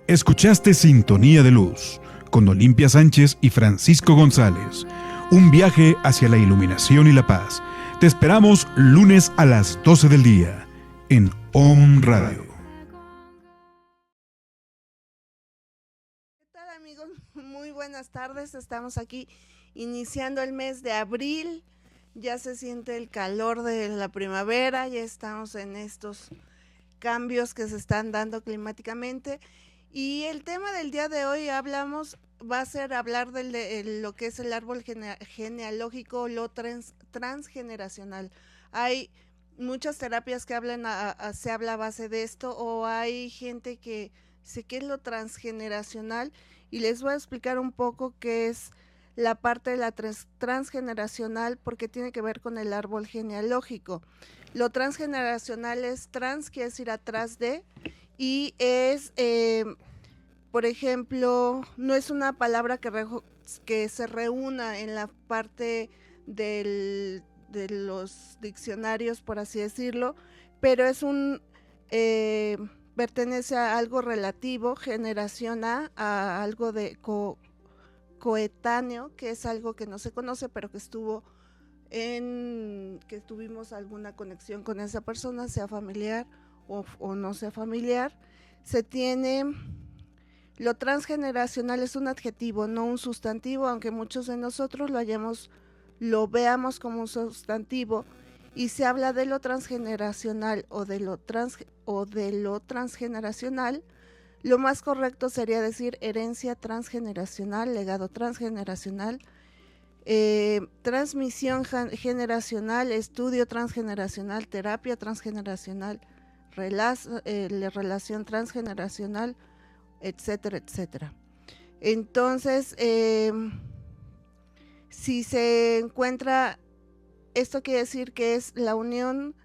Escuchaste Sintonía de Luz con Olimpia Sánchez y Francisco González. Un viaje hacia la iluminación y la paz. Te esperamos lunes a las 12 del día en OM Radio. ¿Qué tal, amigos? Muy buenas tardes. Estamos aquí iniciando el mes de abril. Ya se siente el calor de la primavera. Ya estamos en estos cambios que se están dando climáticamente. Y el tema del día de hoy va a ser hablar de lo que es el árbol genealógico, lo transgeneracional. Hay muchas terapias que se habla a base de esto, o hay gente que dice qué es lo transgeneracional, y les voy a explicar un poco qué es la parte de la transgeneracional, porque tiene que ver con el árbol genealógico. Lo transgeneracional es trans, quiere decir atrás de, y es, por ejemplo, no es una palabra que se reúna en la parte de los diccionarios, por así decirlo, pero es pertenece a algo relativo, generación a algo de coetáneo, que es algo que no se conoce, pero que que tuvimos alguna conexión con esa persona, sea familiar o no sea familiar. Lo transgeneracional es un adjetivo, no un sustantivo, aunque muchos de nosotros lo veamos como un sustantivo, y se habla de lo transgeneracional o de lo transgeneracional. Lo más correcto sería decir herencia transgeneracional, legado transgeneracional, transmisión generacional, estudio transgeneracional, terapia transgeneracional, relación transgeneracional, etcétera, etcétera. Entonces, si se encuentra, esto quiere decir que es la unión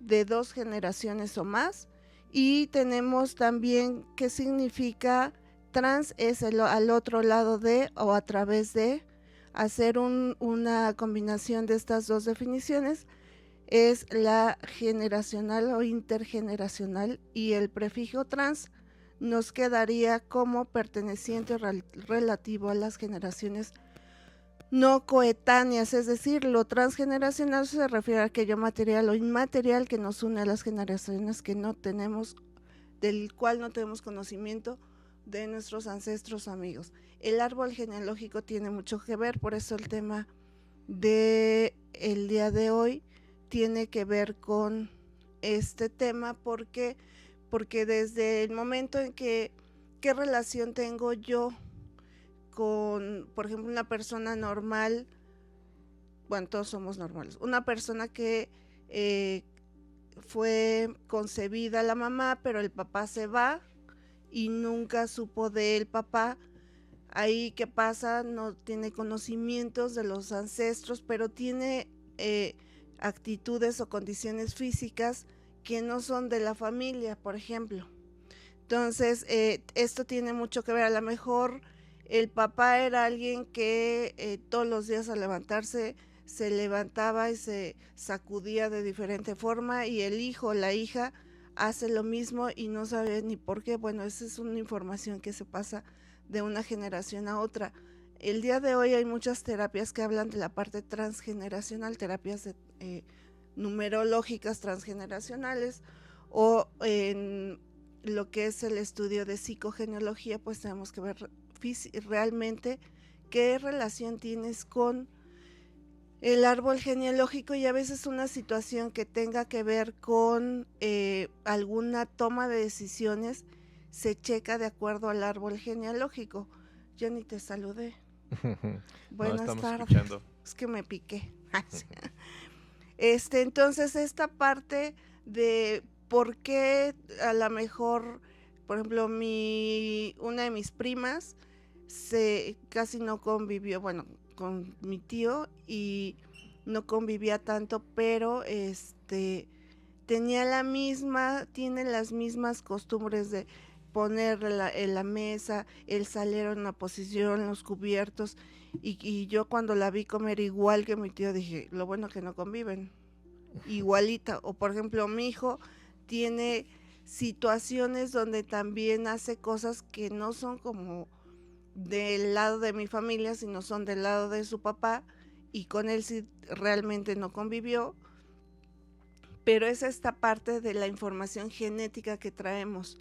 de dos generaciones o más. Y tenemos también qué significa trans, es al otro lado de o a través de. Hacer una combinación de estas dos definiciones es la generacional o intergeneracional, y el prefijo trans nos quedaría como perteneciente relativo a las generaciones no coetáneas, es decir, lo transgeneracional se refiere a aquello material o inmaterial que nos une a las generaciones que no tenemos, del cual no tenemos conocimiento de nuestros ancestros o amigos. El árbol genealógico tiene mucho que ver, por eso el tema de el día de hoy tiene que ver con este tema, porque desde el momento en que qué relación tengo yo con, por ejemplo, una persona normal, bueno, todos somos normales, una persona que fue concebida la mamá, pero el papá se va y nunca supo del papá. Ahí, ¿qué pasa? No tiene conocimientos de los ancestros, pero tiene actitudes o condiciones físicas que no son de la familia, por ejemplo. Entonces, esto tiene mucho que ver. A lo mejor el papá era alguien que todos los días al levantarse se levantaba y se sacudía de diferente forma, y el hijo o la hija hace lo mismo y no sabe ni por qué. Bueno, esa es una información que se pasa de una generación a otra. El día de hoy hay muchas terapias que hablan de la parte transgeneracional, terapias numerológicas transgeneracionales, o en lo que es el estudio de psicogenealogía, pues tenemos que ver realmente qué relación tienes con el árbol genealógico, y a veces una situación que tenga que ver con alguna toma de decisiones se checa de acuerdo al árbol genealógico. Yo ni te saludé. Buenas tardes. Escuchando. Es que me piqué. Entonces, esta parte de por qué a lo mejor, por ejemplo, una de mis primas casi no convivió, bueno, con mi tío, y no convivía tanto, pero tiene las mismas costumbres de poner en la mesa, el salero en una posición, los cubiertos, y yo cuando la vi comer igual que mi tío dije, lo bueno que no conviven, igualita. O por ejemplo, mi hijo tiene situaciones donde también hace cosas que no son como del lado de mi familia, sino son del lado de su papá, y con él sí realmente no convivió, pero es esta parte de la información genética que traemos.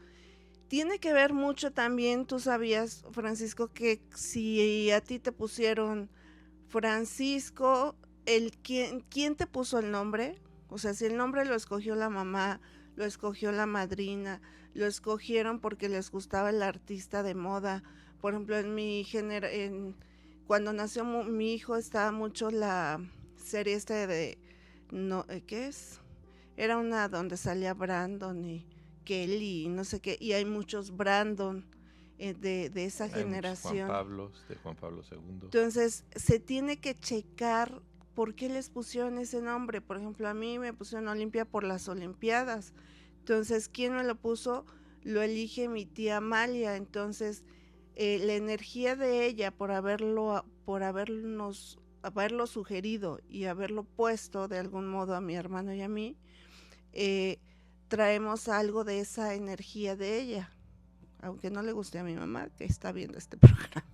Tiene que ver mucho también, tú sabías, Francisco, que si a ti te pusieron Francisco, ¿quién te puso el nombre? O sea, si el nombre lo escogió la mamá, lo escogió la madrina, lo escogieron porque les gustaba el artista de moda. Por ejemplo, cuando nació mi hijo estaba mucho la serie de no, ¿qué es? Era una donde salía Brandon y Kelly y no sé qué, y hay muchos Brandon de esa Hay muchos Juan generación. Pablos, de Juan Pablo II. Entonces, se tiene que checar por qué les pusieron ese nombre. Por ejemplo, a mí me pusieron Olimpia por las Olimpiadas. Entonces, ¿quién me lo puso? Lo elige mi tía Amalia. Entonces, la energía de ella por haberlo sugerido y haberlo puesto de algún modo a mi hermano y a mí, traemos algo de esa energía de ella, aunque no le guste a mi mamá que está viendo este programa.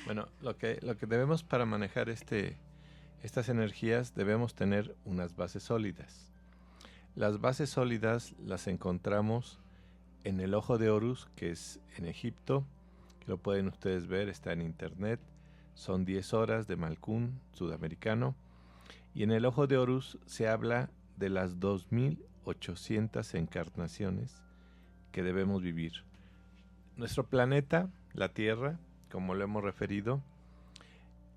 Bueno, lo que debemos para manejar estas energías, debemos tener unas bases sólidas. Las bases sólidas las encontramos en el ojo de Horus, que es en Egipto, que lo pueden ustedes ver, está en internet. Son 10 horas de Malkún, sudamericano. Y en el ojo de Horus se habla de las 2800 encarnaciones que debemos vivir. Nuestro planeta, la Tierra, como lo hemos referido,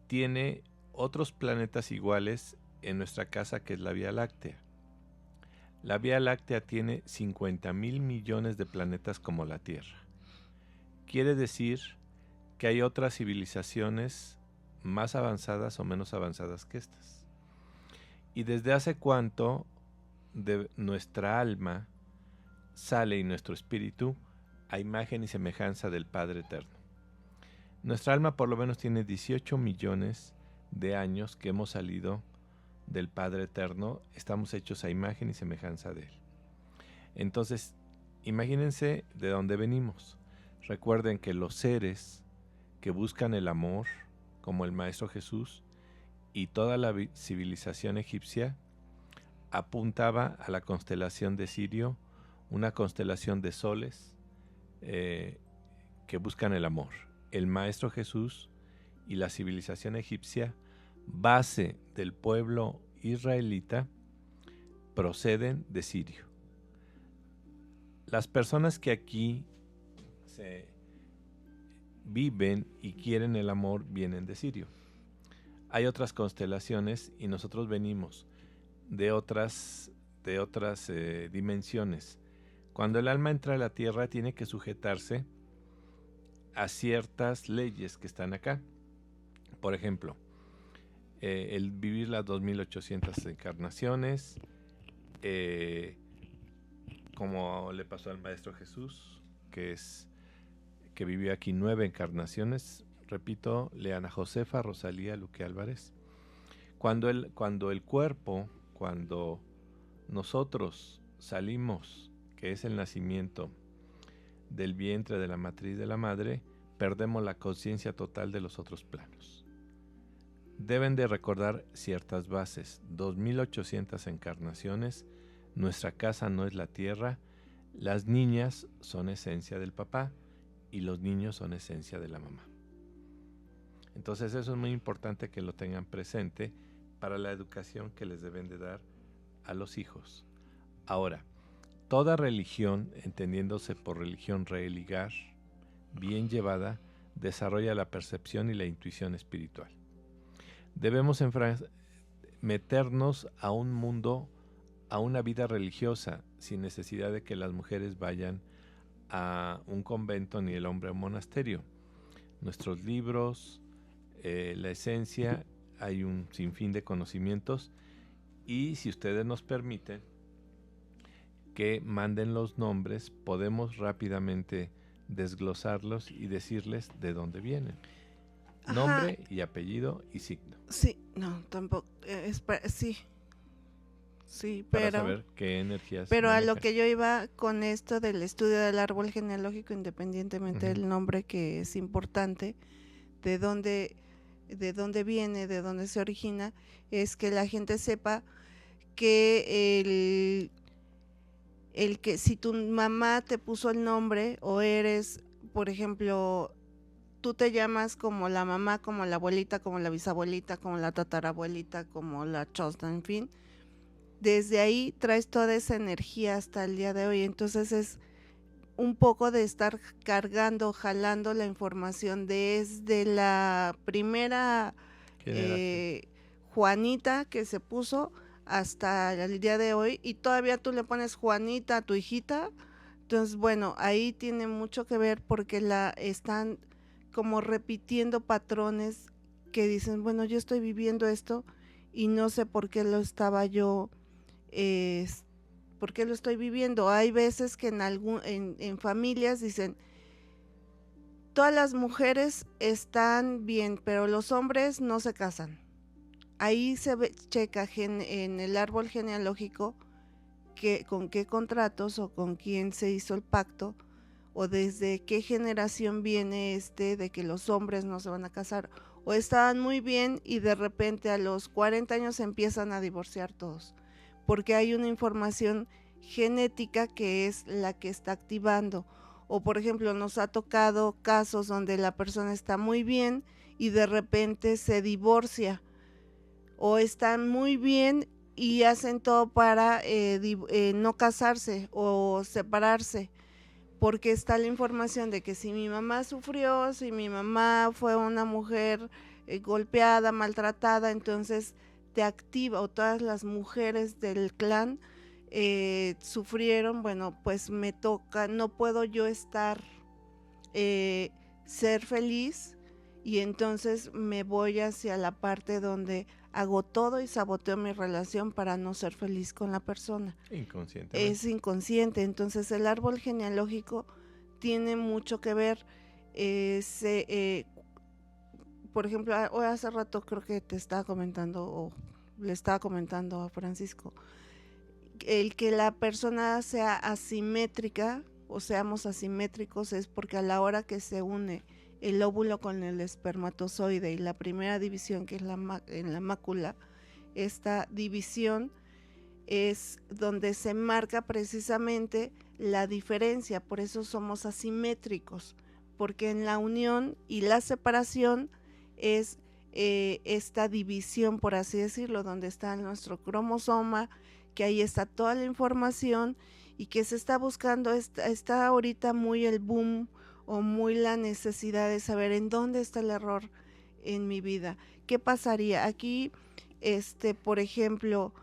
tiene otros planetas iguales en nuestra casa, que es la Vía Láctea. La Vía Láctea tiene 50,000 millones de planetas como la Tierra. Quiere decir que hay otras civilizaciones más avanzadas o menos avanzadas que estas. ¿Y desde hace cuánto de nuestra alma sale y nuestro espíritu a imagen y semejanza del Padre Eterno? Nuestra alma por lo menos tiene 18 millones de años que hemos salido del Padre Eterno, estamos hechos a imagen y semejanza de Él. Entonces, imagínense de dónde venimos. Recuerden que los seres que buscan el amor, como el Maestro Jesús y toda la civilización egipcia, apuntaba a la constelación de Sirio, una constelación de soles que buscan el amor. El Maestro Jesús y la civilización egipcia, base del pueblo israelita, proceden de Sirio. Las personas que aquí viven y quieren el amor vienen de Sirio. Hay otras constelaciones y nosotros venimos de otras dimensiones. Cuando el alma entra a la tierra tiene que sujetarse a ciertas leyes que están acá. Por ejemplo, el vivir las 2800 encarnaciones, como le pasó al Maestro Jesús, que vivió aquí 9 encarnaciones. Repito, lean a Josefa, Rosalía, Luque Álvarez. Cuando el cuerpo, cuando nosotros salimos, que es el nacimiento del vientre de la matriz de la madre, perdemos la conciencia total de los otros planos. Deben de recordar ciertas bases. 2800 encarnaciones, nuestra casa no es la tierra, las niñas son esencia del papá y los niños son esencia de la mamá. Entonces eso es muy importante que lo tengan presente para la educación que les deben de dar a los hijos. Ahora, toda religión, entendiéndose por religión religar, bien llevada, desarrolla la percepción y la intuición espiritual. Debemos meternos a un mundo, a una vida religiosa, sin necesidad de que las mujeres vayan a un convento ni el hombre a un monasterio. Nuestros libros, la esencia, hay un sinfín de conocimientos, y si ustedes nos permiten que manden los nombres, podemos rápidamente desglosarlos y decirles de dónde vienen. Ajá. Nombre y apellido y signo. Sí, no, tampoco. Sí. Sí, para saber qué energías pero a lo manejan. que yo iba con esto del estudio del árbol genealógico, independientemente del nombre, que es importante, de dónde viene, de dónde se origina, es que la gente sepa que el que si tu mamá te puso el nombre o eres, por ejemplo, tú te llamas como la mamá, como la abuelita, como la bisabuelita, como la tatarabuelita, como la chosna, en fin, desde ahí traes toda esa energía hasta el día de hoy. Entonces es un poco de estar cargando, jalando la información desde la primera Juanita que se puso hasta el día de hoy, y todavía tú le pones Juanita a tu hijita. Entonces, bueno, ahí tiene mucho que ver porque están como repitiendo patrones que dicen, bueno, yo estoy viviendo esto y no sé por qué lo estaba yo, por qué lo estoy viviendo. Hay veces que en familias dicen, todas las mujeres están bien, pero los hombres no se casan. Ahí checa en el árbol genealógico con qué contratos o con quién se hizo el pacto, o desde qué generación viene de que los hombres no se van a casar, o estaban muy bien y de repente a los 40 años se empiezan a divorciar todos, porque hay una información genética que es la que está activando. O por ejemplo, nos ha tocado casos donde la persona está muy bien y de repente se divorcia, o están muy bien y hacen todo para no casarse o separarse, porque está la información de que si mi mamá sufrió, si mi mamá fue una mujer golpeada, maltratada, entonces te activa, o todas las mujeres del clan sufrieron, bueno, pues me toca, no puedo yo ser feliz, y entonces me voy hacia la parte donde hago todo y saboteo mi relación para no ser feliz con la persona. Inconscientemente. Es inconsciente. Entonces el árbol genealógico tiene mucho que ver. Por ejemplo, hoy hace rato creo que te estaba comentando, o le estaba comentando a Francisco, el que la persona sea asimétrica o seamos asimétricos es porque a la hora que se une el óvulo con el espermatozoide y la primera división, que es en la mácula, esta división es donde se marca precisamente la diferencia. Por eso somos asimétricos, porque en la unión y la separación es esta división, por así decirlo, donde está nuestro cromosoma, que ahí está toda la información y que se está buscando. Está ahorita muy el boom o muy la necesidad de saber en dónde está el error en mi vida. ¿Qué pasaría? Aquí, por ejemplo,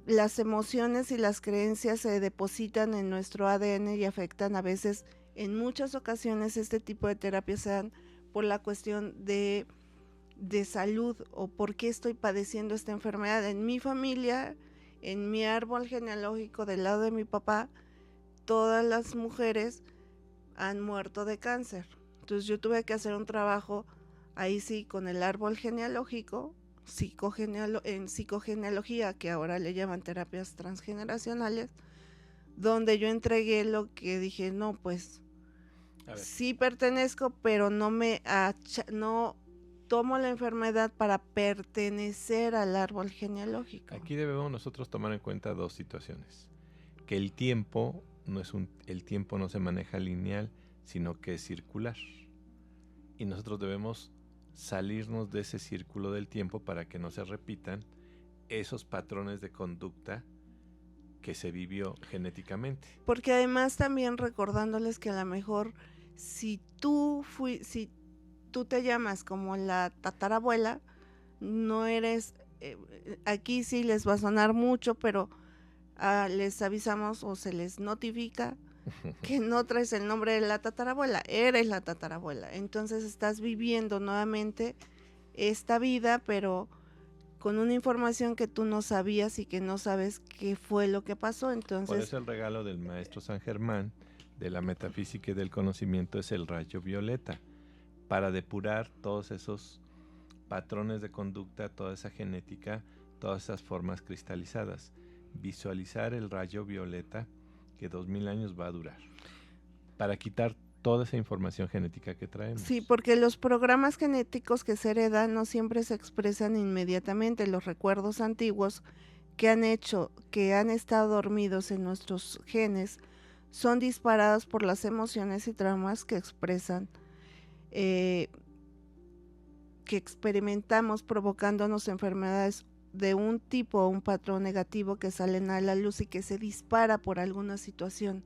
las emociones y las creencias se depositan en nuestro ADN y afectan a veces, en muchas ocasiones, este tipo de terapias se dan por la cuestión de salud, o por qué estoy padeciendo esta enfermedad. En mi familia, en mi árbol genealógico del lado de mi papá, todas las mujeres han muerto de cáncer. Entonces yo tuve que hacer un trabajo ahí sí con el árbol genealógico, en psicogenealogía, que ahora le llaman terapias transgeneracionales, donde yo entregué lo que dije, no, pues sí pertenezco, pero no tomo la enfermedad para pertenecer al árbol genealógico. Aquí debemos nosotros tomar en cuenta dos situaciones: que el tiempo el tiempo no se maneja lineal, sino que es circular, y nosotros debemos salirnos de ese círculo del tiempo para que no se repitan esos patrones de conducta que se vivió genéticamente. Porque además también recordándoles que a lo mejor si tú te llamas como la tatarabuela, no eres, aquí sí les va a sonar mucho, pero les avisamos o se les notifica que no traes el nombre de la tatarabuela, eres la tatarabuela. Entonces estás viviendo nuevamente esta vida, pero con una información que tú no sabías y que no sabes qué fue lo que pasó. Entonces, por eso el regalo del maestro San Germán de la metafísica y del conocimiento es el rayo violeta, para depurar todos esos patrones de conducta, toda esa genética, todas esas formas cristalizadas. visualizar el rayo violeta que 2000 años va a durar, para quitar toda esa información genética que traemos. Sí, porque los programas genéticos que se heredan no siempre se expresan inmediatamente. Los recuerdos antiguos que han estado dormidos en nuestros genes, son disparados por las emociones y traumas que expresan, que experimentamos, provocándonos enfermedades de un tipo o un patrón negativo que salen a la luz y que se dispara por alguna situación.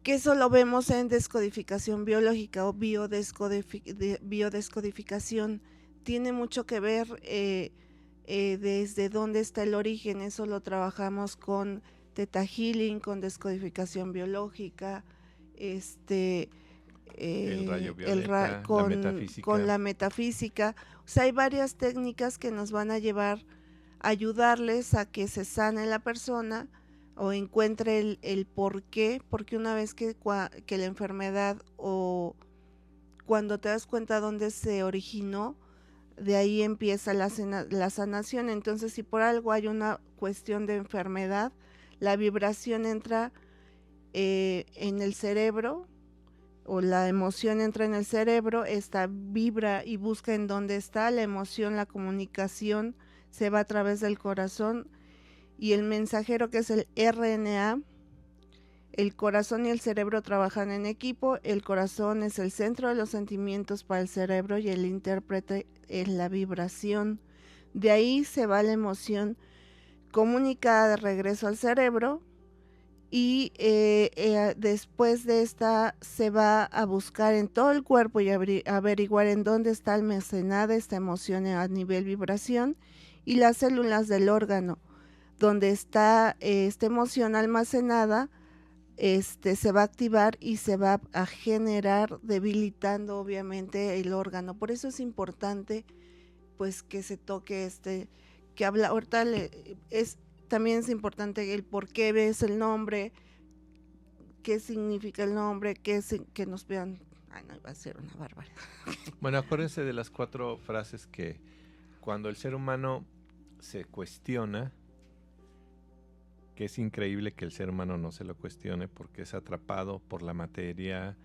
Que eso lo vemos en descodificación biológica o biodescodificación. Tiene mucho que ver desde dónde está el origen. Eso lo trabajamos con Theta Healing, con descodificación biológica, el rayo violeta, con la metafísica. O sea, hay varias técnicas que nos van a ayudarles a que se sane la persona o encuentre el por qué, porque una vez que la enfermedad, o cuando te das cuenta dónde se originó, de ahí empieza la sanación. Entonces, si por algo hay una cuestión de enfermedad, la vibración entra en el cerebro, o la emoción entra en el cerebro, esta vibra y busca en dónde está la emoción, la comunicación se va a través del corazón, y el mensajero, que es el RNA, el corazón y el cerebro trabajan en equipo. El corazón es el centro de los sentimientos para el cerebro y el intérprete es la vibración. De ahí se va la emoción comunicada de regreso al cerebro, y después de esta se va a buscar en todo el cuerpo y averiguar en dónde está almacenada esta emoción a nivel vibración, y las células del órgano donde está esta emoción almacenada, se va a activar y se va a generar, debilitando obviamente el órgano. Por eso es importante pues que se toque que habla ahorita, también es importante el por qué ves el nombre, qué significa el nombre, que nos vean. Ay, no, iba a ser una barbaridad. Bueno, acuérdense de las 4 frases que cuando el ser humano se cuestiona, que es increíble que el ser humano no se lo cuestione porque es atrapado por la materia,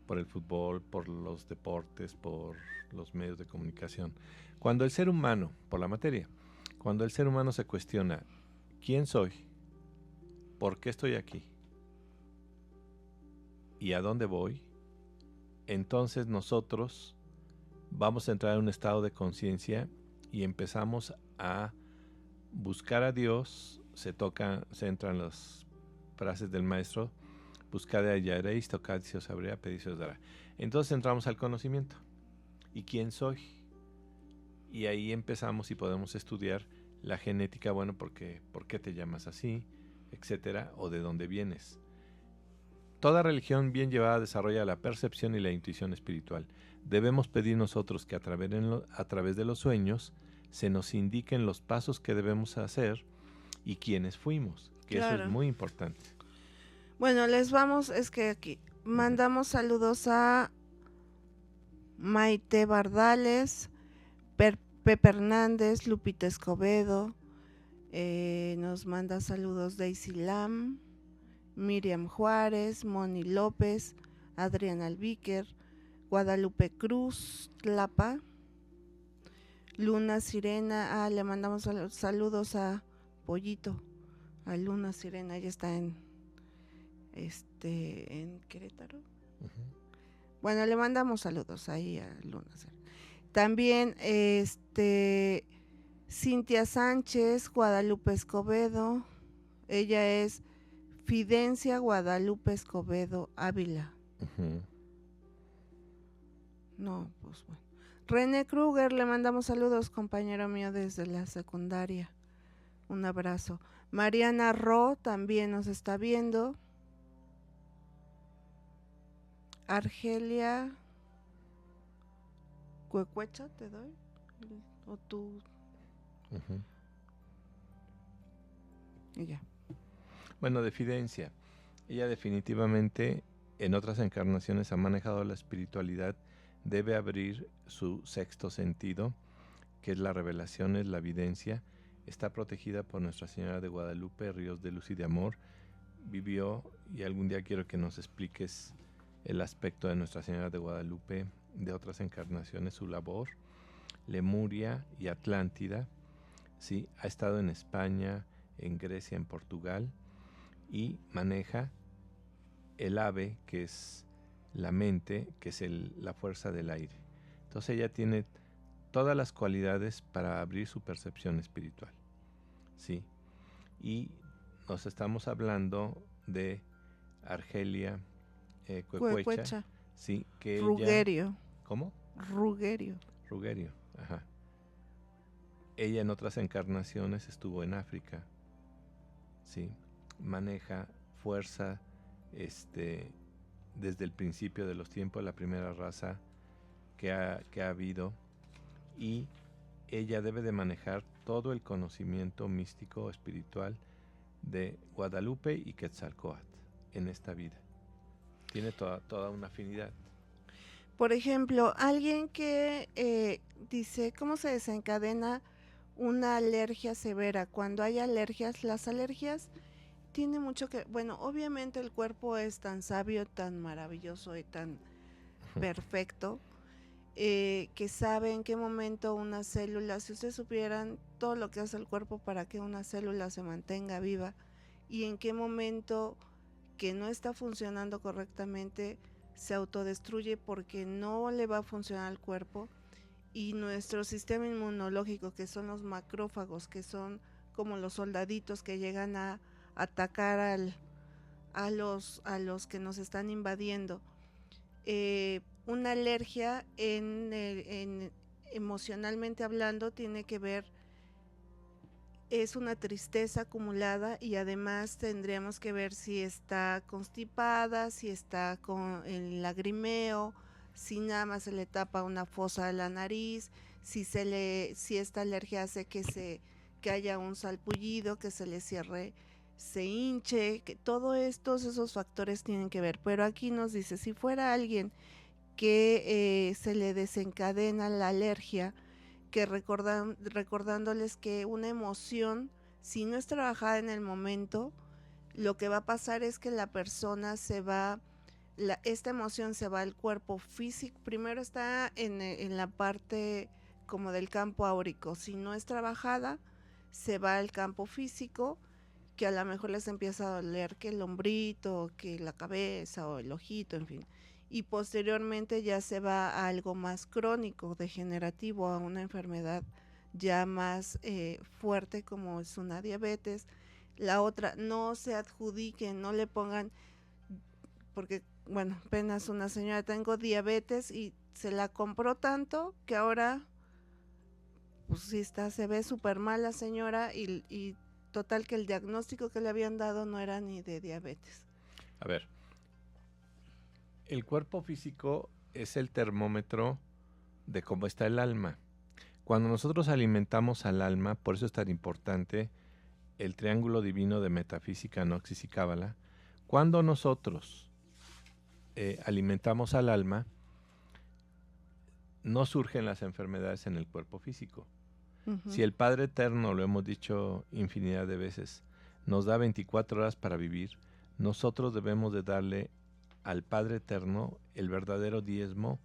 por el fútbol, por los deportes, por los medios de comunicación. Cuando el ser humano, por la materia, cuando el ser humano se cuestiona, ¿quién soy? ¿Por qué estoy aquí? ¿Y a dónde voy? Entonces nosotros vamos a entrar en un estado de conciencia y empezamos a buscar a Dios. Se entran las frases del maestro: buscad y hallaréis, tocad y se os abrirá, pedid y se os dará. Entonces entramos al conocimiento. ¿Y quién soy? Y ahí empezamos y podemos estudiar la genética, bueno, ¿por qué te llamas así? Etcétera, o de dónde vienes. Toda religión bien llevada desarrolla la percepción y la intuición espiritual. Debemos pedir nosotros que a través de los sueños se nos indiquen los pasos que debemos hacer y quiénes fuimos, que claro. Eso es muy importante. Bueno, es que aquí mandamos saludos a Maite Bardales, Pepe Hernández, Lupita Escobedo, nos manda saludos Daisy Lam, Miriam Juárez, Moni López, Adriana Alvíquer, Guadalupe Cruz, Tlapa, Luna Sirena. Le mandamos saludos a Pollito, a Luna Sirena, ella está en Querétaro. Bueno, le mandamos saludos ahí a Luna Sirena. También Cintia Sánchez, Guadalupe Escobedo, ella es Fidencia Guadalupe Escobedo Ávila. No, pues bueno. René Kruger, le mandamos saludos, compañero mío desde la secundaria. Un abrazo. Mariana Ro también nos está viendo. Argelia Cuecuecha, ¿te doy? ¿O tú? Y ya. Bueno, de Fidencia. Ella definitivamente en otras encarnaciones ha manejado la espiritualidad. Debe abrir su sexto sentido, que es la revelación, es la evidencia. está protegida por Nuestra Señora de Guadalupe, ríos de luz y de amor. Vivió, y algún día quiero que nos expliques el aspecto de Nuestra Señora de Guadalupe, de otras encarnaciones, su labor. Lemuria y Atlántida, ¿sí? Ha estado en España, en Grecia, en Portugal, y maneja el ave, que es la mente, que es la fuerza del aire. Entonces ella tiene todas las cualidades para abrir su percepción espiritual, ¿sí? Y nos estamos hablando de Argelia Cuecuecha, ¿sí? Que Rugerio. ella, ¿cómo? Rugerio. Ajá. Ella en otras encarnaciones estuvo en África, ¿sí? Maneja fuerza, desde el principio de los tiempos, la primera raza que ha habido, y ella debe de manejar todo el conocimiento místico espiritual de Guadalupe y Quetzalcóatl en esta vida. Tiene toda una afinidad. Por ejemplo, alguien que dice cómo se desencadena una alergia severa. Cuando hay alergias, las alergias tiene mucho que, bueno, obviamente el cuerpo es tan sabio, tan maravilloso y tan perfecto, que sabe en qué momento una célula, si ustedes supieran todo lo que hace el cuerpo para que una célula se mantenga viva y en qué momento que no está funcionando correctamente se autodestruye porque no le va a funcionar al cuerpo, y nuestro sistema inmunológico, que son los macrófagos, que son como los soldaditos que llegan a atacar a los que nos están invadiendo. Una alergia emocionalmente hablando tiene que ver, es una tristeza acumulada, y además tendríamos que ver si está constipada, si está con el lagrimeo, si nada más se le tapa una fosa de la nariz, si esta alergia hace que haya un salpullido, que se le cierre, se hinche, que todos esos factores tienen que ver. Pero aquí nos dice, si fuera alguien que se le desencadena la alergia, que recordándoles que una emoción, si no es trabajada en el momento, lo que va a pasar es que la persona esta emoción se va al cuerpo físico. Primero está en la parte como del campo áurico. Si no es trabajada, se va al campo físico, que a lo mejor les empieza a doler que el hombrito, que la cabeza o el ojito, en fin. Y posteriormente ya se va a algo más crónico, degenerativo, a una enfermedad ya más fuerte, como es una diabetes. La otra, no se adjudiquen, no le pongan, porque bueno, apenas una señora, tengo diabetes, y se la compró tanto que ahora pues sí se ve súper mal la señora, y total que el diagnóstico que le habían dado no era ni de diabetes. A ver, el cuerpo físico es el termómetro de cómo está el alma. Cuando nosotros alimentamos al alma, por eso es tan importante el triángulo divino de metafísica, Gnosis y Cábala. Cuando nosotros alimentamos al alma, no surgen las enfermedades en el cuerpo físico. Uh-huh. Si el Padre Eterno, lo hemos dicho infinidad de veces, nos da 24 horas para vivir, nosotros debemos de darle al Padre Eterno el verdadero diezmo,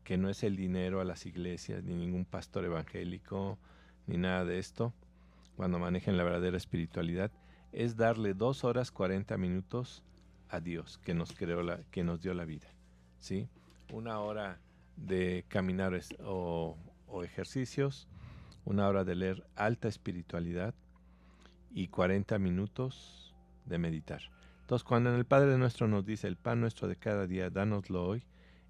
que no es el dinero a las iglesias, ni ningún pastor evangélico, ni nada de esto, cuando manejen la verdadera espiritualidad, es darle 2 horas 40 minutos a Dios, que nos creó, que nos dio la vida, ¿sí? 1 hora de caminar o ejercicios, 1 hora de leer alta espiritualidad y 40 minutos de meditar. Entonces, cuando el Padre Nuestro nos dice, el pan nuestro de cada día, dánoslo hoy,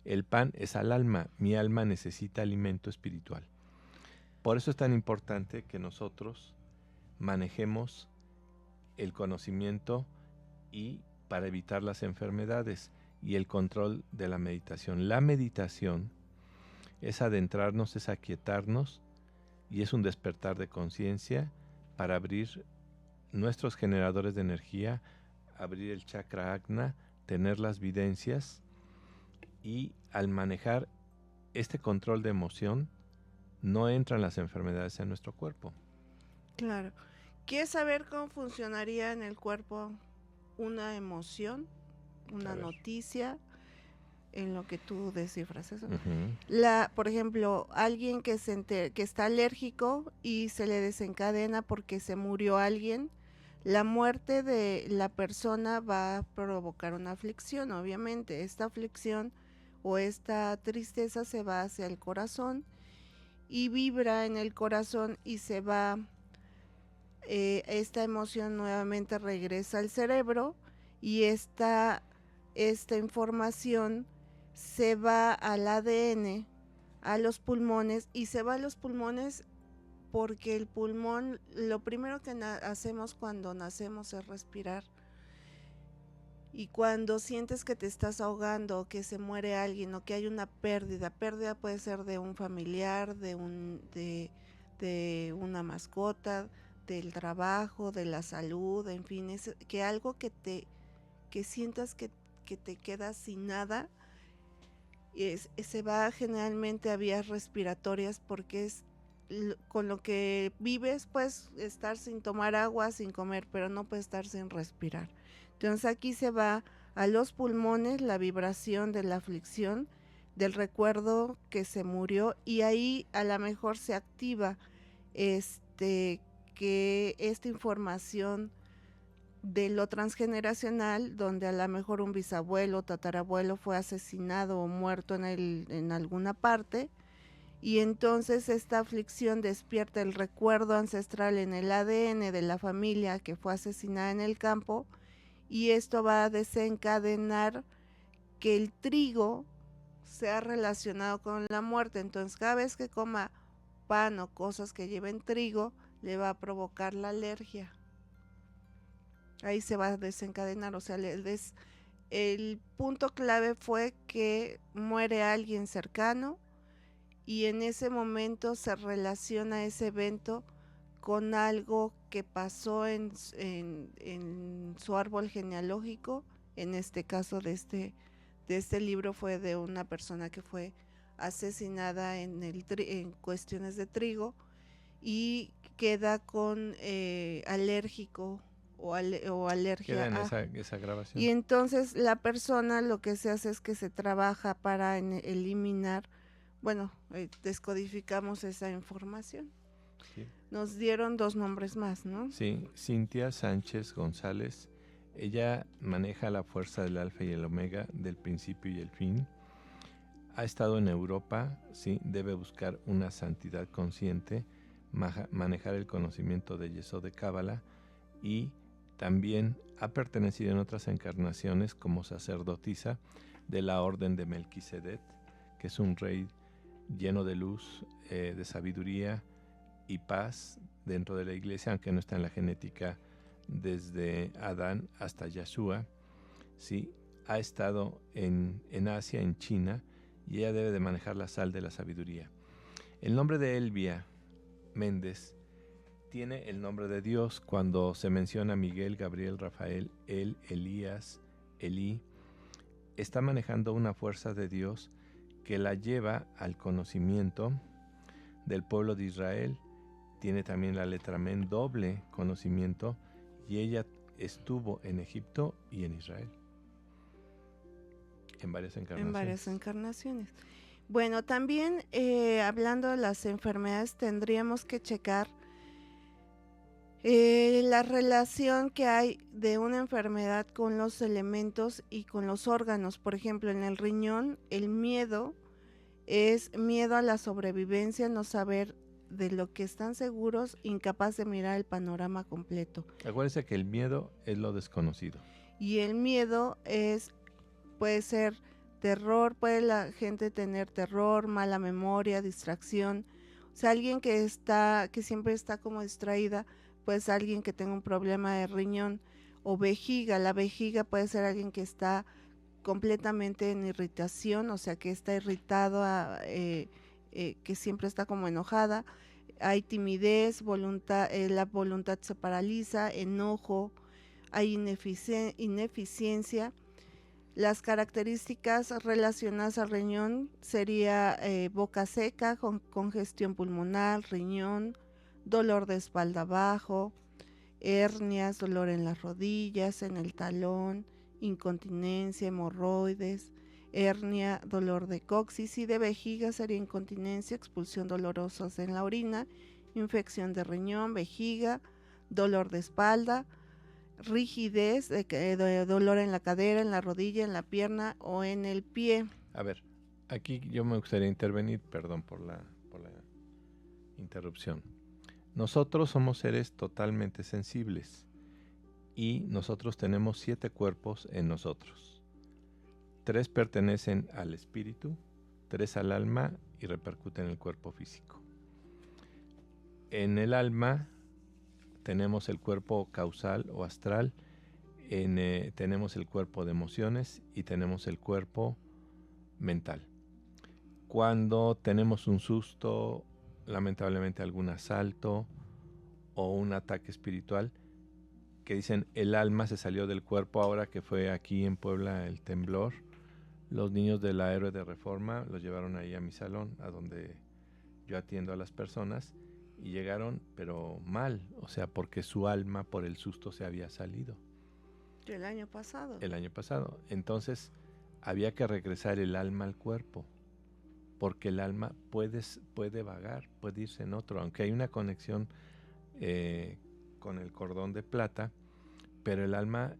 el pan es al alma. Mi alma necesita alimento espiritual. Por eso es tan importante que nosotros manejemos el conocimiento y para evitar las enfermedades y el control de la meditación. La meditación es adentrarnos, es aquietarnos y es un despertar de conciencia para abrir nuestros generadores de energía, abrir el chakra Ajna, tener las videncias, y al manejar este control de emoción no entran las enfermedades en nuestro cuerpo. Claro. ¿Quieres saber cómo funcionaría en el cuerpo una emoción, una noticia, en lo que tú descifras eso? Por ejemplo, alguien que está alérgico y se le desencadena porque se murió alguien, la muerte de la persona va a provocar una aflicción, obviamente. Esta aflicción o esta tristeza se va hacia el corazón y vibra en el corazón y se va, esta emoción nuevamente regresa al cerebro y esta información se va al ADN, a los pulmones, y se va a los pulmones porque el pulmón, lo primero que hacemos cuando nacemos es respirar. Y cuando sientes que te estás ahogando, o que se muere alguien, o que hay una pérdida puede ser de un familiar, de una mascota, del trabajo, de la salud, en fin, es que algo que sientas que te quedas sin nada, se va generalmente a vías respiratorias, porque es con lo que vives. Puedes estar sin tomar agua, sin comer, pero no puedes estar sin respirar. Entonces aquí se va a los pulmones la vibración de la aflicción, del recuerdo que se murió, y ahí a lo mejor se activa que esta información de lo transgeneracional, donde a lo mejor un bisabuelo, tatarabuelo fue asesinado o muerto en alguna parte, y entonces esta aflicción despierta el recuerdo ancestral en el ADN de la familia que fue asesinada en el campo, y esto va a desencadenar que el trigo sea relacionado con la muerte. Entonces cada vez que coma pan o cosas que lleven trigo, le va a provocar la alergia. Ahí se va a desencadenar, o sea, el punto clave fue que muere alguien cercano, y en ese momento se relaciona ese evento con algo que pasó en su árbol genealógico. En este caso de este libro fue de una persona que fue asesinada en cuestiones de trigo, y queda con alérgico o alergia. Queda en esa grabación. Y entonces la persona, lo que se hace es que se trabaja para eliminar, descodificamos esa información. Sí. Nos dieron 2 nombres más, ¿no? Sí, Cintia Sánchez González. Ella maneja la fuerza del alfa y el omega, del principio y el fin. Ha estado en Europa, sí, debe buscar una santidad consciente, manejar el conocimiento de Yesod de Cábala, y también ha pertenecido en otras encarnaciones como sacerdotisa de la orden de Melquisedec, que es un rey lleno de luz, de sabiduría y paz dentro de la iglesia, aunque no está en la genética desde Adán hasta Yahshua. Sí, ha estado en Asia, en China, y ella debe de manejar la sal de la sabiduría. El nombre de Elvia Méndez tiene el nombre de Dios. Cuando se menciona Miguel, Gabriel, Rafael, Elías, Elí, está manejando una fuerza de Dios que la lleva al conocimiento del pueblo de Israel. Tiene también la letra Men, doble conocimiento, y ella estuvo en Egipto y en Israel. En varias encarnaciones. Bueno, también hablando de las enfermedades, tendríamos que checar la relación que hay de una enfermedad con los elementos y con los órganos. Por ejemplo, en el riñón, el miedo es miedo a la sobrevivencia, no saber de lo que están seguros, incapaz de mirar el panorama completo. Acuérdense que el miedo es lo desconocido. Y el miedo puede ser terror, puede la gente tener terror, mala memoria, distracción. O sea, alguien que siempre está como distraída, pues alguien que tenga un problema de riñón. O vejiga, la vejiga puede ser alguien que está completamente en irritación, o sea, que está irritado, que siempre está como enojada. Hay timidez, la voluntad se paraliza, enojo, hay ineficiencia. Las características relacionadas al riñón sería boca seca, congestión pulmonar, riñón, dolor de espalda bajo, hernias, dolor en las rodillas, en el talón, incontinencia, hemorroides, hernia, dolor de coxis y de vejiga sería incontinencia, expulsión dolorosa en la orina, infección de riñón, vejiga, dolor de espalda, rigidez, dolor en la cadera, en la rodilla, en la pierna o en el pie. A ver, aquí yo me gustaría intervenir, perdón por la interrupción. Nosotros somos seres totalmente sensibles y nosotros tenemos 7 cuerpos en nosotros. 3 pertenecen al espíritu, 3 al alma y repercuten en el cuerpo físico. En el alma tenemos el cuerpo causal o astral, tenemos el cuerpo de emociones y tenemos el cuerpo mental. Cuando tenemos un susto, lamentablemente algún asalto o un ataque espiritual, que dicen el alma se salió del cuerpo, ahora que fue aquí en Puebla el temblor, los niños de la Héroe de Reforma los llevaron ahí a mi salón, a donde yo atiendo a las personas, y llegaron pero mal, o sea, porque su alma por el susto se había salido. El año pasado. El año pasado. Entonces había que regresar el alma al cuerpo, porque el alma puede vagar, puede irse en otro, aunque hay una conexión con el cordón de plata, pero el alma,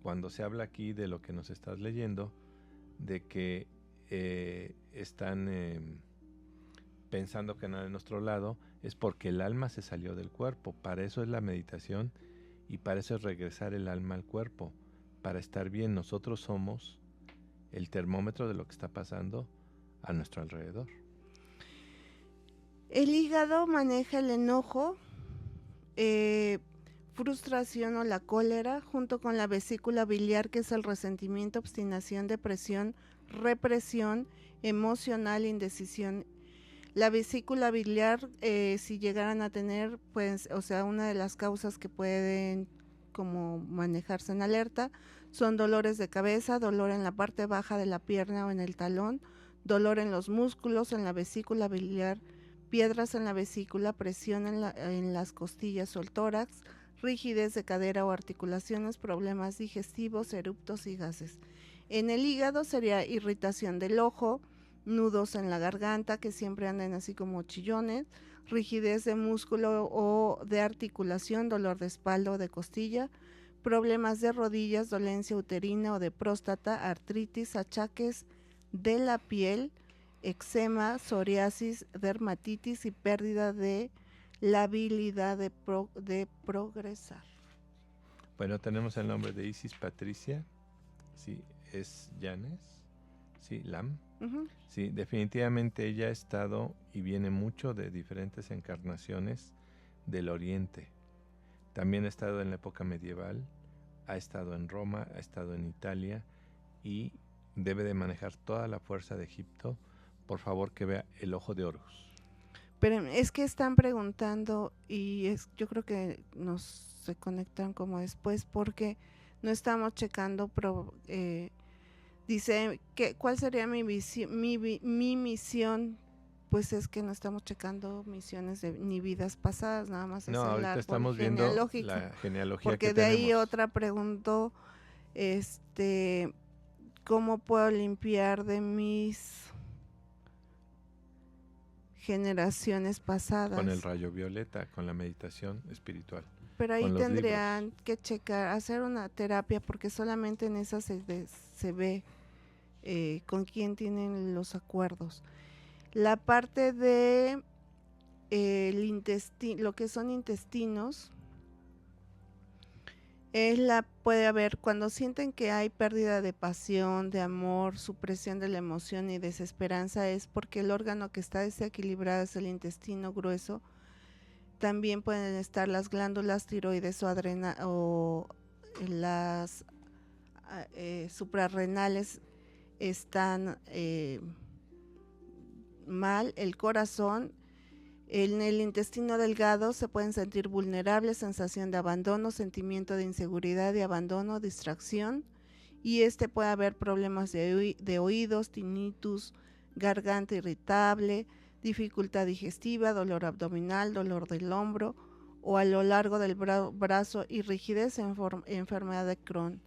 cuando se habla aquí de lo que nos estás leyendo, de que están pensando que no de nuestro lado, es porque el alma se salió del cuerpo. Para eso es la meditación y para eso es regresar el alma al cuerpo, para estar bien. Nosotros somos el termómetro de lo que está pasando a nuestro alrededor. El hígado maneja el enojo, frustración o la cólera, junto con la vesícula biliar, que es el resentimiento, obstinación, depresión, represión emocional, indecisión. La vesícula biliar, si llegaran a tener, pues, o sea, una de las causas que pueden como manejarse en alerta son dolores de cabeza, dolor en la parte baja de la pierna o en el talón, dolor en los músculos, en la vesícula biliar, piedras en la vesícula, presión en las costillas o el tórax, rigidez de cadera o articulaciones, problemas digestivos, eruptos y gases. En el hígado sería irritación del ojo, nudos en la garganta que siempre andan así como chillones, rigidez de músculo o de articulación, dolor de espalda o de costilla, problemas de rodillas, dolencia uterina o de próstata, artritis, achaques de la piel, eczema, psoriasis, dermatitis y pérdida de la habilidad de progresar. Bueno, tenemos el nombre de Isis Patricia, sí, es Llanes, sí, Lam. Uh-huh. Sí, definitivamente ella ha estado y viene mucho de diferentes encarnaciones del Oriente. También ha estado en la época medieval, ha estado en Roma, ha estado en Italia y debe de manejar toda la fuerza de Egipto. Por favor, que vea el ojo de Horus. Pero es que están preguntando y yo creo que se conectan como después porque no estamos checando. Dice ¿cuál sería mi misión? Pues es que no estamos checando misiones ni vidas pasadas, nada más es el ahorita árbol estamos viendo genealógico. la genealogía porque que de tenemos. ahí otra preguntó, ¿cómo puedo limpiar de mis generaciones pasadas? Con el rayo violeta, con la meditación espiritual. Pero ahí tendrían libros. que checar, hacer una terapia, porque solamente en esa se ve con quién tienen los acuerdos. La parte de lo que son intestinos, puede haber cuando sienten que hay pérdida de pasión, de amor, supresión de la emoción y desesperanza, es porque el órgano que está desequilibrado es el intestino grueso. También pueden estar las glándulas tiroides o las suprarrenales están mal, el corazón. En el intestino delgado se pueden sentir vulnerables, sensación de abandono, sentimiento de inseguridad, de abandono, distracción, y puede haber problemas de oídos, tinnitus, garganta irritable, dificultad digestiva, dolor abdominal, dolor del hombro o a lo largo del brazo y rigidez en enfermedad de Crohn.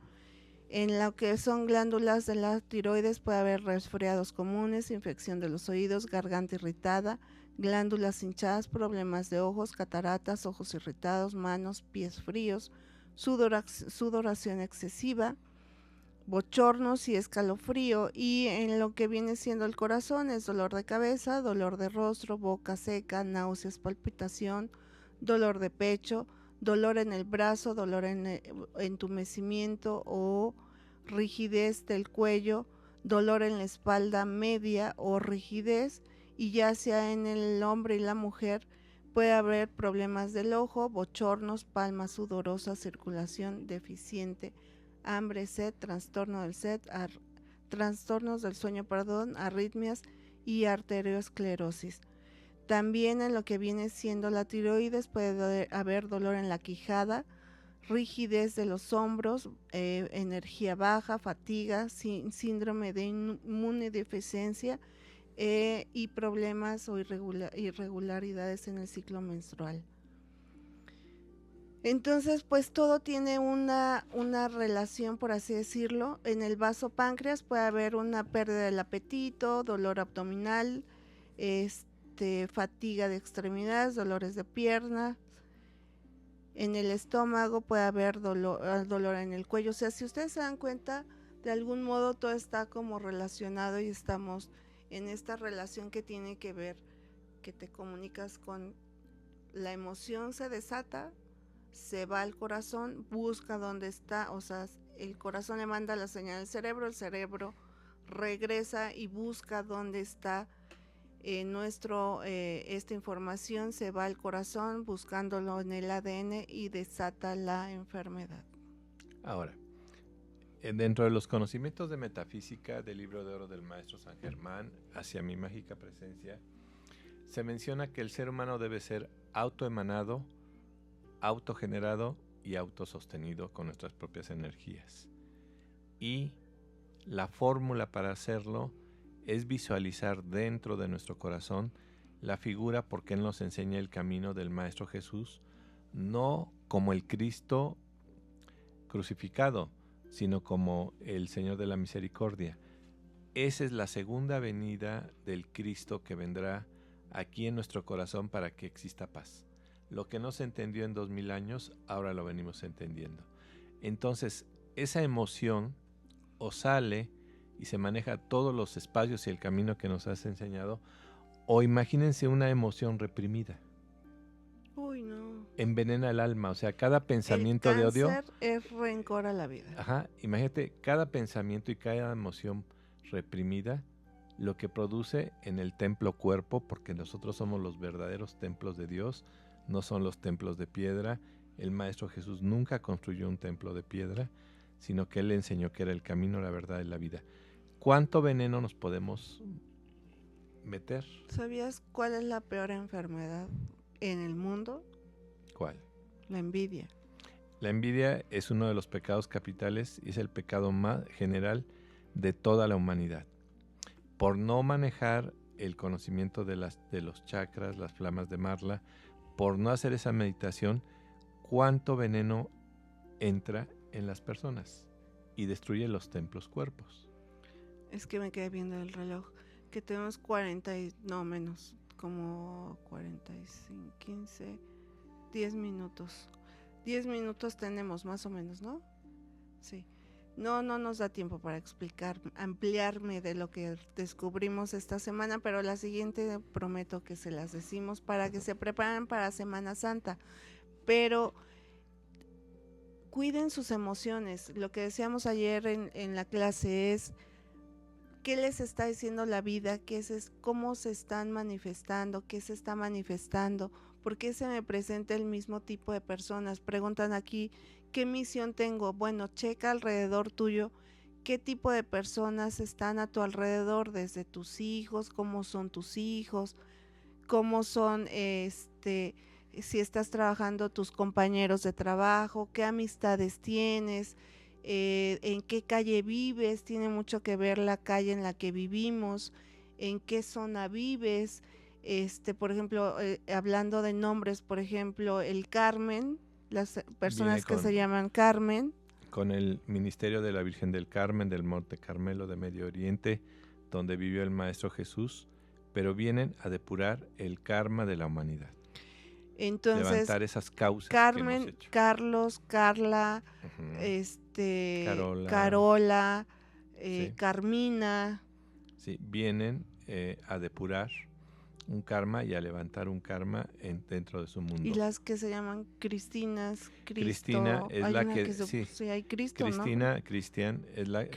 En lo que son glándulas de la tiroides puede haber resfriados comunes, infección de los oídos, garganta irritada, glándulas hinchadas, problemas de ojos, cataratas, ojos irritados, manos, pies fríos, sudoración excesiva, bochornos y escalofrío. Y en lo que viene siendo el corazón es dolor de cabeza, dolor de rostro, boca seca, náuseas, palpitación, dolor de pecho, dolor en el brazo, dolor en entumecimiento o rigidez del cuello, dolor en la espalda media o rigidez, y ya sea en el hombre y la mujer puede haber problemas del ojo, bochornos, palmas sudorosas, circulación deficiente, hambre, sed, trastorno del sed, trastornos del sueño, arritmias y arteriosclerosis. También en lo que viene siendo la tiroides puede haber dolor en la quijada, rigidez de los hombros, energía baja, fatiga, síndrome de inmunodeficiencia y problemas o irregularidades en el ciclo menstrual. Entonces, pues todo tiene una relación, por así decirlo. En el vaso páncreas puede haber una pérdida del apetito, dolor abdominal, fatiga de extremidades, dolores de pierna. En el estómago puede haber dolor en el cuello. O sea, si ustedes se dan cuenta, de algún modo todo está como relacionado y estamos en esta relación que tiene que ver, que te comunicas con la emoción, se desata, se va al corazón, busca dónde está, o sea, el corazón le manda la señal al cerebro, el cerebro regresa y busca dónde está esta información, se va al corazón buscándolo en el ADN y desata la enfermedad. Ahora, dentro de los conocimientos de metafísica del libro de oro del maestro San Germán, Hacia mi mágica presencia, se menciona que el ser humano debe ser autoemanado, autogenerado y autosostenido con nuestras propias energías. Y la fórmula para hacerlo es visualizar dentro de nuestro corazón la figura, porque Él nos enseña el camino del Maestro Jesús, no como el Cristo crucificado, sino como el Señor de la Misericordia. Esa es la segunda venida del Cristo que vendrá aquí en nuestro corazón para que exista paz. Lo que no se entendió en 2000 años, ahora lo venimos entendiendo. Entonces, esa emoción o sale y se maneja todos los espacios y el camino que nos has enseñado, o imagínense una emoción reprimida. Uy, no. Envenena el alma, o sea, cada pensamiento de odio. El cáncer es rencor a la vida. Ajá, imagínate, cada pensamiento y cada emoción reprimida, lo que produce en el templo cuerpo, porque nosotros somos los verdaderos templos de Dios, no son los templos de piedra. El Maestro Jesús nunca construyó un templo de piedra, sino que Él enseñó que era el camino, la verdad y la vida. ¿Cuánto veneno nos podemos meter? ¿Sabías cuál es la peor enfermedad en el mundo? ¿Cuál? La envidia. La envidia es uno de los pecados capitales y es el pecado más general de toda la humanidad. Por no manejar el conocimiento de los chakras, las flamas de Marla, por no hacer esa meditación, ¿cuánto veneno entra en las personas y destruye los templos cuerpos? Es que me quedé viendo el reloj, que tenemos 10 minutos. 10 minutos tenemos más o menos, ¿no? Sí. No nos da tiempo para ampliarme de lo que descubrimos esta semana, pero la siguiente prometo que se las decimos para que se preparen para Semana Santa. Pero cuiden sus emociones. Lo que decíamos ayer en la clase es qué les está diciendo la vida, cómo se están manifestando, qué se está manifestando, por qué se me presenta el mismo tipo de personas. Preguntan aquí, ¿qué misión tengo? Bueno, checa alrededor tuyo qué tipo de personas están a tu alrededor, desde tus hijos, cómo son tus hijos, cómo son, si estás trabajando, tus compañeros de trabajo, qué amistades tienes, en qué calle vives. Tiene mucho que ver la calle en la que vivimos, en qué zona vives, Por ejemplo, hablando de nombres, por ejemplo, el Carmen, las personas que se llaman Carmen. Con el ministerio de la Virgen del Carmen, del Monte Carmelo de Medio Oriente, donde vivió el Maestro Jesús, pero vienen a depurar el karma de la humanidad. Entonces, levantar esas causas Carmen, que hemos hecho. Carlos, Carla, Carola, sí. Carmina. Sí, vienen a depurar un karma y a levantar un karma dentro de su mundo. Y las que se llaman Cristinas, Cristo. Cristina es hay la una que sí, hay Cristo, Cristina, ¿no? Cristian,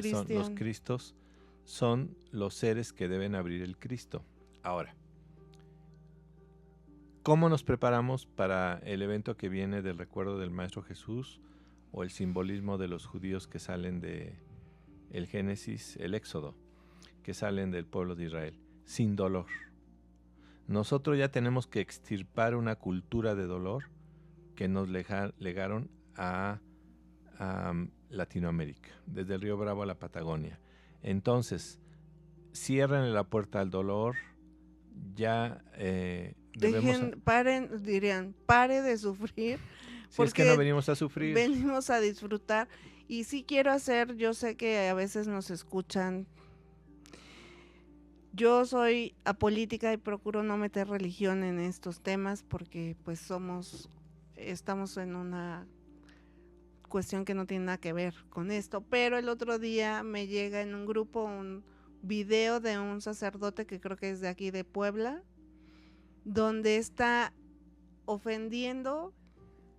son los Cristos, son los seres que deben abrir el Cristo. Ahora, ¿cómo nos preparamos para el evento que viene del recuerdo del Maestro Jesús o el simbolismo de los judíos que salen de el Génesis, el Éxodo, que salen del pueblo de Israel? Sin dolor. Nosotros ya tenemos que extirpar una cultura de dolor que nos legaron a Latinoamérica, desde el Río Bravo a la Patagonia. Entonces, cierren la puerta al dolor, ya pare de sufrir. Si es que no venimos a sufrir. Venimos a disfrutar. Y sí quiero hacer, yo sé que a veces nos escuchan. Yo soy apolítica y procuro no meter religión en estos temas porque pues estamos en una cuestión que no tiene nada que ver con esto, pero el otro día me llega en un grupo un video de un sacerdote que creo que es de aquí de Puebla, donde está ofendiendo,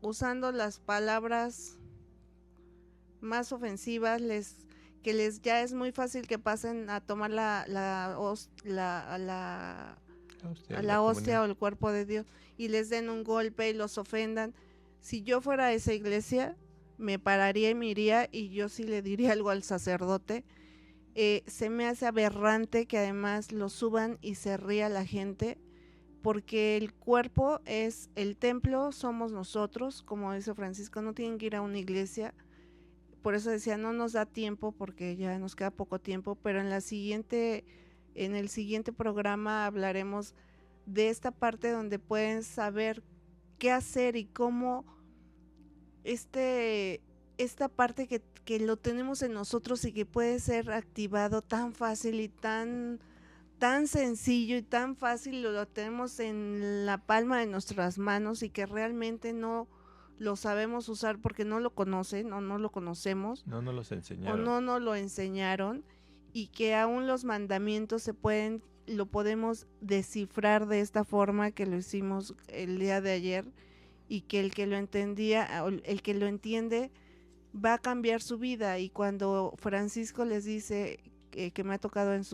usando las palabras más ofensivas, que les ya es muy fácil que pasen a tomar la hostia o el cuerpo de Dios y les den un golpe y los ofendan. Si yo fuera a esa iglesia, me pararía y me iría, y yo sí le diría algo al sacerdote. Se me hace aberrante que además lo suban y se ría la gente, porque el cuerpo es el templo, somos nosotros, como dice Francisco, no tienen que ir a una iglesia. Por eso decía, no nos da tiempo porque ya nos queda poco tiempo, pero en el siguiente programa hablaremos de esta parte donde pueden saber qué hacer y cómo esta parte que lo tenemos en nosotros y que puede ser activado tan fácil y tan sencillo y tan fácil, lo tenemos en la palma de nuestras manos y que realmente no lo sabemos usar porque no lo conocen o no lo conocemos. No nos los enseñaron. O no nos lo enseñaron, y que aún los mandamientos lo podemos descifrar de esta forma que lo hicimos el día de ayer, y que el que lo entiende va a cambiar su vida. Y cuando Francisco les dice, que me ha tocado en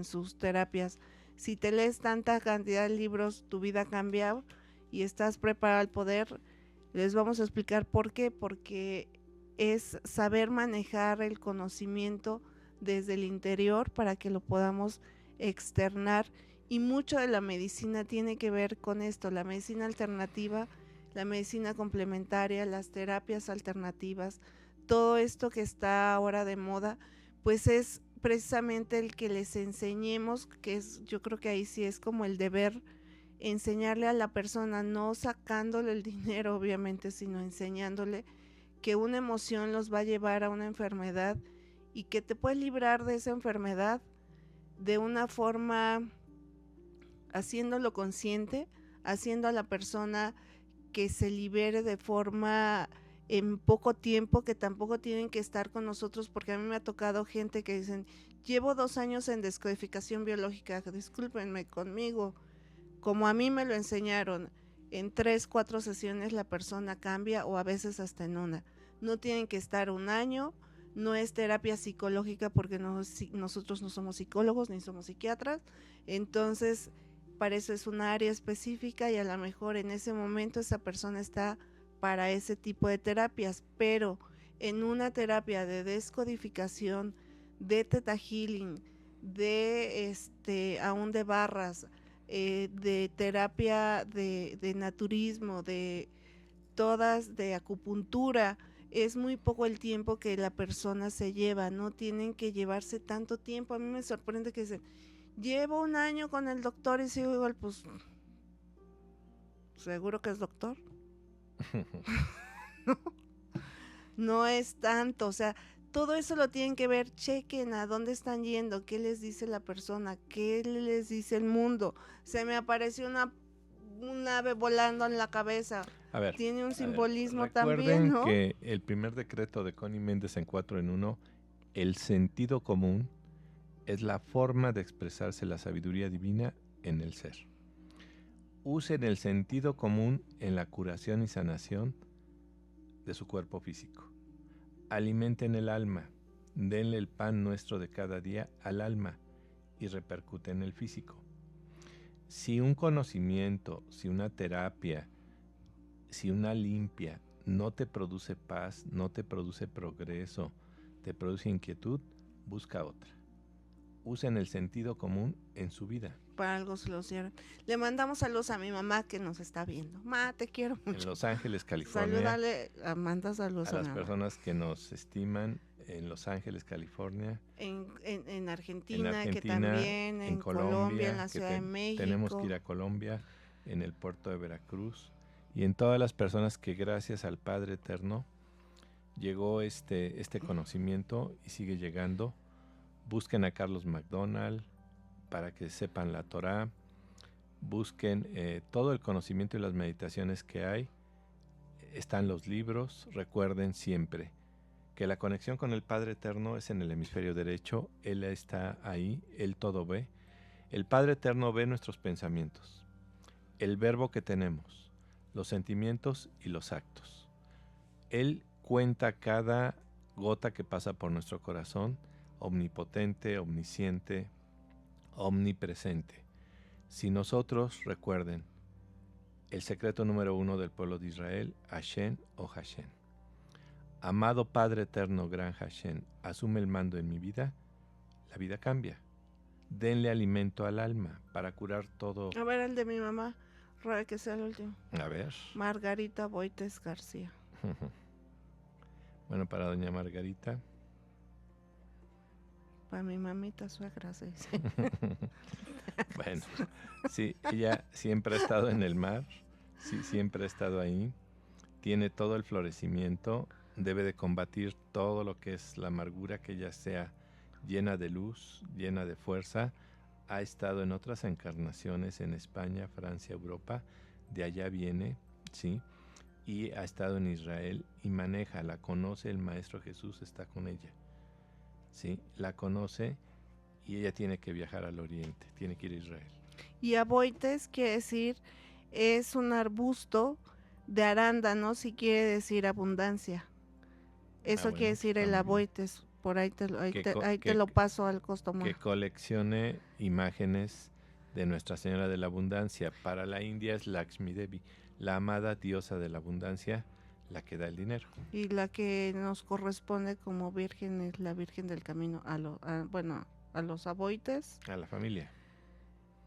sus terapias, si te lees tanta cantidad de libros, tu vida cambia y estás preparado al poder, les vamos a explicar por qué. Porque es saber manejar el conocimiento desde el interior para que lo podamos externar, y mucho de la medicina tiene que ver con esto, la medicina alternativa, la medicina complementaria, las terapias alternativas, todo esto que está ahora de moda, pues es precisamente el que les enseñemos, yo creo que ahí sí es como el deber, enseñarle a la persona, no sacándole el dinero obviamente, sino enseñándole que una emoción los va a llevar a una enfermedad y que te puedes librar de esa enfermedad de una forma haciéndolo consciente, haciendo a la persona que se libere de forma en poco tiempo, que tampoco tienen que estar con nosotros, porque a mí me ha tocado gente que dicen, llevo 2 años en descodificación biológica, discúlpenme, conmigo, como a mí me lo enseñaron, en 3-4 sesiones la persona cambia, o a veces hasta en una. No tienen que estar 1 año, no es terapia psicológica porque nosotros no somos psicólogos ni somos psiquiatras, entonces para eso es una área específica, y a lo mejor en ese momento esa persona está para ese tipo de terapias, pero en una terapia de descodificación, de Theta Healing, aún de barras, de terapia de naturismo, de todas, de acupuntura, es muy poco el tiempo que la persona se lleva, no tienen que llevarse tanto tiempo. A mí me sorprende que dicen, Llevo 1 año con el doctor y sigo igual, pues, ¿seguro que es doctor? No es tanto, o sea, todo eso lo tienen que ver, chequen a dónde están yendo, qué les dice la persona, qué les dice el mundo. Se me apareció un ave volando en la cabeza. A ver, tiene un simbolismo recuerden también, ¿no? que el primer decreto de Connie Méndez en 4 en 1, el sentido común es la forma de expresarse la sabiduría divina en el ser. Usen el sentido común en la curación y sanación de su cuerpo físico. Alimenten el alma, denle el pan nuestro de cada día al alma y repercute en el físico. Si un conocimiento, si una terapia, si una limpia no te produce paz, no te produce progreso, te produce inquietud, busca otra. Usen el sentido común en su vida. Para algo se lo cierran. Le mandamos saludos a mi mamá que nos está viendo. Ma, te quiero mucho. En Los Ángeles, California. Salúdale, manda saludos a las mi personas que nos estiman en Los Ángeles, California. En Argentina, que también, en Colombia, en la Ciudad de México. Tenemos que ir a Colombia, en el puerto de Veracruz. Y en todas las personas que gracias al Padre Eterno llegó este conocimiento y sigue llegando. Busquen a Carlos McDonald para que sepan la Torá. Busquen todo el conocimiento y las meditaciones que hay. Están los libros. Recuerden siempre que la conexión con el Padre Eterno es en el hemisferio derecho. Él está ahí, Él todo ve. El Padre Eterno ve nuestros pensamientos, el verbo que tenemos, los sentimientos y los actos. Él cuenta cada gota que pasa por nuestro corazón, omnipotente, omnisciente, omnipresente. Si nosotros, recuerden, el secreto número 1 del pueblo de Israel, Hashem o Hashem. Amado Padre Eterno, gran Hashem, asume el mando en mi vida, la vida cambia. Denle alimento al alma para curar todo. A ver, el de mi mamá, raro que sea el último. A ver. Margarita Boites García. Bueno, para doña Margarita. Para mi mamita suegra, se dice. Bueno, sí, ella siempre ha estado en el mar, sí, siempre ha estado ahí, tiene todo el florecimiento, debe de combatir todo lo que es la amargura, que ella sea llena de luz, llena de fuerza. Ha estado en otras encarnaciones en España, Francia, Europa, de allá viene, sí, y ha estado en Israel y maneja, la conoce, el Maestro Jesús está con ella. Sí, la conoce y ella tiene que viajar al oriente, tiene que ir a Israel. Y aboites quiere decir, es un arbusto de arándanos y quiere decir abundancia. Eso bueno, quiere decir el aboites. Por ahí te lo paso al costo. Que coleccione imágenes de Nuestra Señora de la Abundancia. Para la India es Lakshmi Devi, la amada diosa de la abundancia, la que da el dinero. Y la que nos corresponde como virgen es la Virgen del Camino a los aboites. A la familia.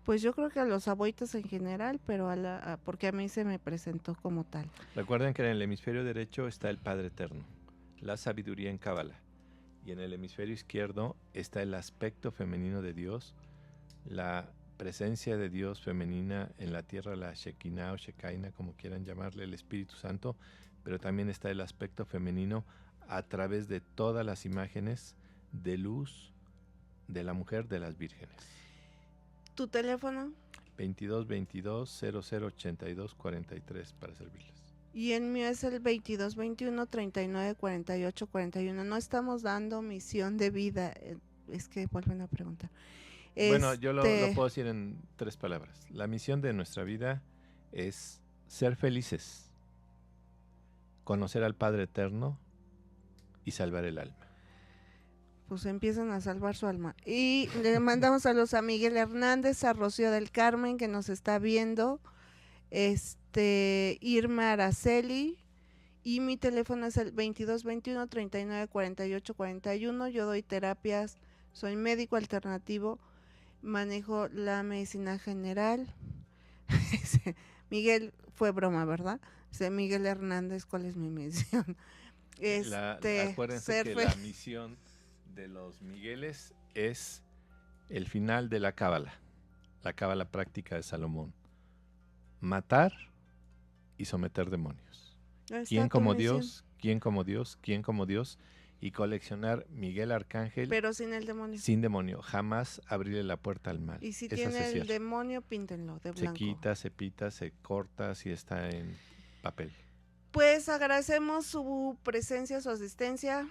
Pues yo creo que a los aboites en general, pero porque a mí se me presentó como tal. Recuerden que en el hemisferio derecho está el Padre Eterno, la sabiduría en Cábala. Y en el hemisferio izquierdo está el aspecto femenino de Dios, la presencia de Dios femenina en la tierra, la Shekinah o Shekinah, como quieran llamarle, el Espíritu Santo, pero también está el aspecto femenino a través de todas las imágenes de luz de la mujer de las vírgenes. ¿Tu teléfono? 2222-0082-43 para servirles. Y el mío es el 2221-3948-41. No estamos dando misión de vida. Es que vuelven a preguntar. Bueno, yo lo puedo decir en 3 palabras. La misión de nuestra vida es ser felices, conocer al Padre Eterno y salvar el alma. Pues empiezan a salvar su alma. Y le mandamos saludos a Miguel Hernández, a Rocío del Carmen, que nos está viendo, Irma Araceli, y mi teléfono es el 2221-3948-41. Yo doy terapias, soy médico alternativo, manejo la medicina general. Miguel, fue broma, ¿verdad? Miguel Hernández, ¿cuál es mi misión? Acuérdense que la misión de los Migueles es el final de la cábala práctica de Salomón. Matar y someter demonios. ¿Quién como Dios? ¿Quién como Dios? ¿Quién como Dios? Y coleccionar Miguel Arcángel. Pero sin el demonio. Sin demonio. Jamás abrirle la puerta al mal. Y si tiene el demonio, píntenlo de blanco. Se quita, se pita, se corta si está en papel. Pues agradecemos su presencia, su asistencia.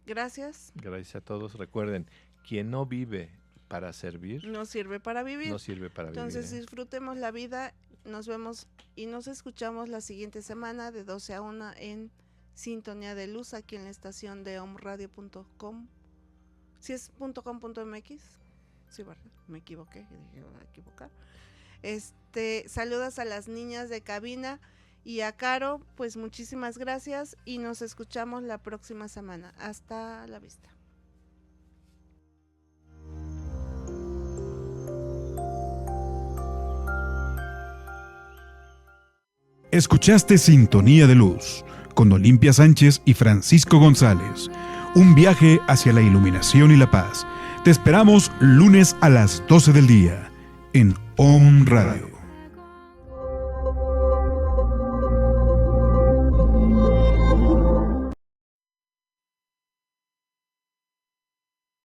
Gracias. Gracias a todos. Recuerden, quien no vive para servir, no sirve para vivir. No sirve para Entonces, vivir. disfrutemos la vida. Nos vemos y nos escuchamos la siguiente semana de 12 a 1 en Sintonía de Luz, aquí en la estación de omradio.com. Si es .com.mx. Sí, ¿verdad? Me equivoqué. Dije, voy a equivocar. Saludas a las niñas de cabina y a Caro, pues muchísimas gracias y nos escuchamos la próxima semana. Hasta la vista. Escuchaste Sintonía de Luz con Olimpia Sánchez y Francisco González. Un viaje hacia la iluminación y la paz. Te esperamos lunes a las 12 del día en Om Radio.